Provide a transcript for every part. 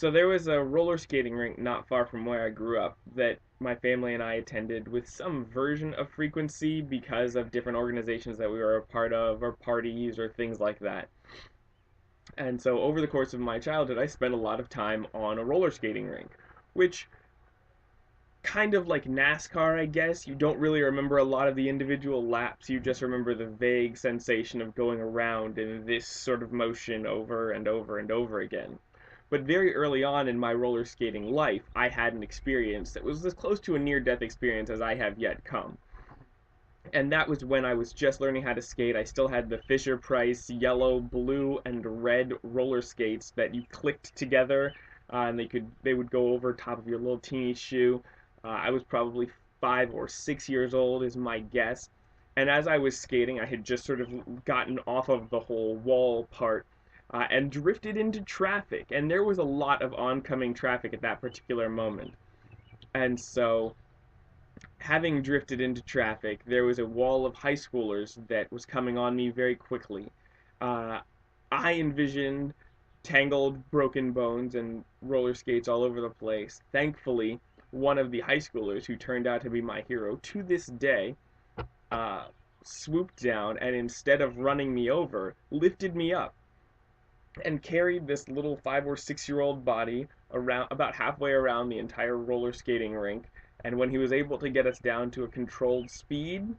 So there was a roller skating rink not far from where I grew up that my family and I attended with some version of frequency because of different organizations that we were a part of, or parties, or things like that. And so over the course of my childhood, I spent a lot of time on a roller skating rink, which kind of like NASCAR, I guess. You don't really remember a lot of the individual laps. You just remember the vague sensation of going around in this sort of motion over and over and over again. But very early on in my roller skating life, I had an experience that was as close to a near death experience as I have yet come. And that was when I was just learning how to skate. I still had the Fisher Price yellow, blue, and red roller skates that you clicked together, and they would go over top of your little teeny shoe. I was probably 5 or 6 years old, is my guess. And as I was skating, I had just sort of gotten off of the whole wall part and drifted into traffic. And there was a lot of oncoming traffic at that particular moment. And so having drifted into traffic, there was a wall of high schoolers that was coming on me very quickly. Uh, I envisioned tangled, broken bones and roller skates all over the place. Thankfully, one of the high schoolers, who turned out to be my hero to this day, uh, swooped down and instead of running me over, lifted me up and carried this little 5 or 6 year old body around about halfway around the entire roller skating rink. And when he was able to get us down to a controlled speed,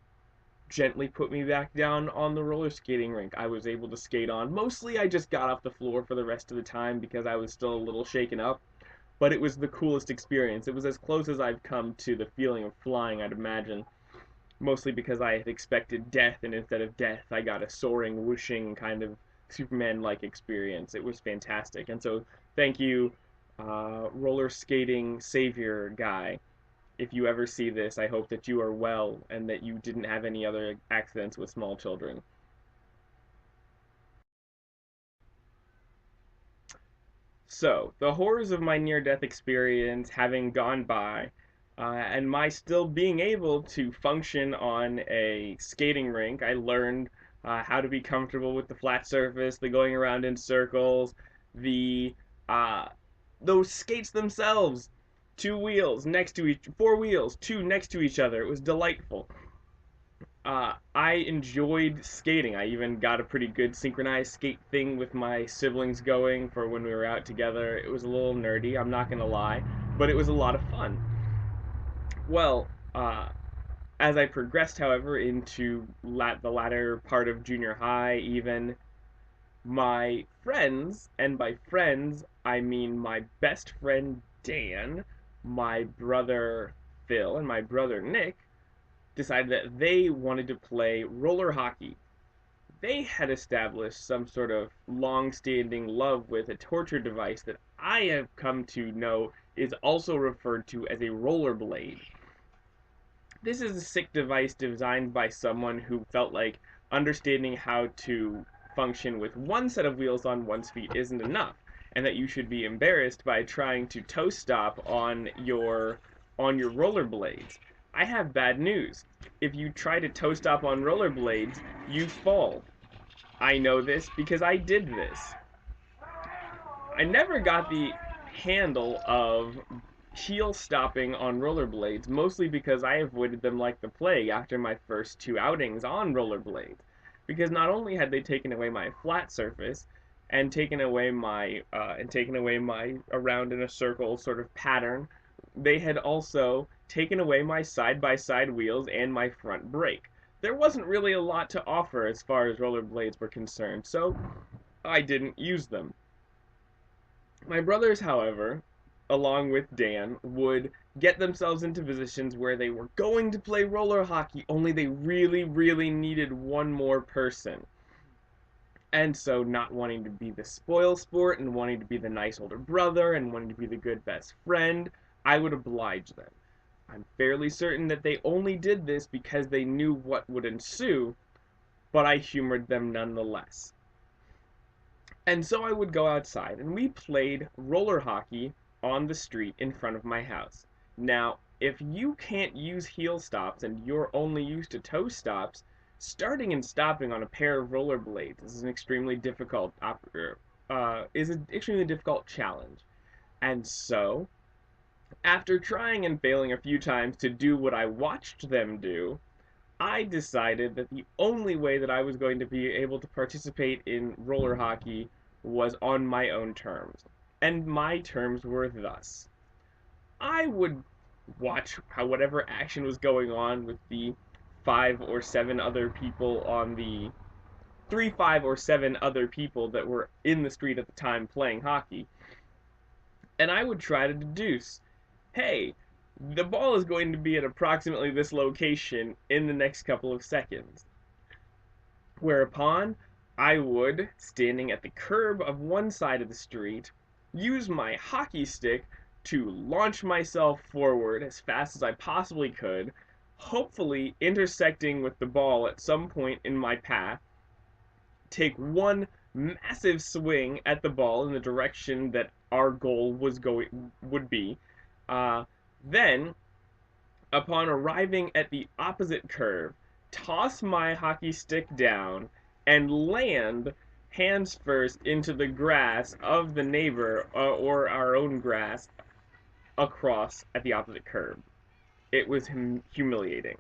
gently put me back down on the roller skating rink. I was able to skate on. Mostly I just got off the floor for the rest of the time because I was still a little shaken up, but it was the coolest experience. It was as close as I've come to the feeling of flying, I'd imagine. Mostly because I had expected death, and instead of death, I got a soaring, whooshing kind of Superman-like experience. It was fantastic. And so, thank you, roller skating savior guy. If you ever see this, I hope that you are well and that you didn't have any other accidents with small children. So, the horrors of my near death experience having gone by, and my still being able to function on a skating rink, I learned how to be comfortable with the flat surface, the going around in circles, the uh, those skates themselves, two wheels next to each, four wheels, two next to each other. It was delightful. I enjoyed skating. I even got a pretty good synchronized skate thing with my siblings going for when we were out together. It was a little nerdy, I'm not gonna lie, but it was a lot of fun. Well, as I progressed, however, into the latter part of junior high, even my friends, and by friends I mean my best friend Dan, my brother Phil, and my brother Nick, decided that they wanted to play roller hockey. They had established some sort of long-standing love with a torture device that I have come to know is also referred to as a rollerblade. This is a sick device designed by someone who felt like understanding how to function with one set of wheels on one's feet isn't enough, and that you should be embarrassed by trying to toe stop on your rollerblades. I have bad news. If you try to toe stop on rollerblades, you fall. I know this because I did this. I never got the handle of heel stopping on rollerblades, mostly because I avoided them like the plague after my first two outings on rollerblades. Because not only had they taken away my flat surface and taken away my around in a circle sort of pattern, they had also taken away my side by side wheels and my front brake. There wasn't really a lot to offer as far as rollerblades were concerned, so I didn't use them. My brothers, however, along with Dan, would get themselves into positions where they were going to play roller hockey, only they really, really needed one more person. And so, not wanting to be the spoil sport and wanting to be the nice older brother and wanting to be the good best friend, I would oblige them. I'm fairly certain that they only did this because they knew what would ensue, but I humored them nonetheless. And so I would go outside, and we played roller hockey on the street in front of my house. Now, if you can't use heel stops and you're only used to toe stops, starting and stopping on a pair of rollerblades is an extremely difficult challenge. And so, after trying and failing a few times to do what I watched them do, I decided that the only way that I was going to be able to participate in roller hockey was on my own terms. And my terms were thus: I would watch how whatever action was going on with the 5 or 7 other people on the 3, 5, or 7 other people that were in the street at the time playing hockey, and I would try to deduce, hey, the ball is going to be at approximately this location in the next couple of seconds. Whereupon I would, standing at the curb of one side of the street, use my hockey stick to launch myself forward as fast as I possibly could, hopefully intersecting with the ball at some point in my path, take one massive swing at the ball in the direction that our goal would be. Then, upon arriving at the opposite curve, toss my hockey stick down and land hands first into the grass of the neighbor, or our own grass across at the opposite curve. It was humiliating.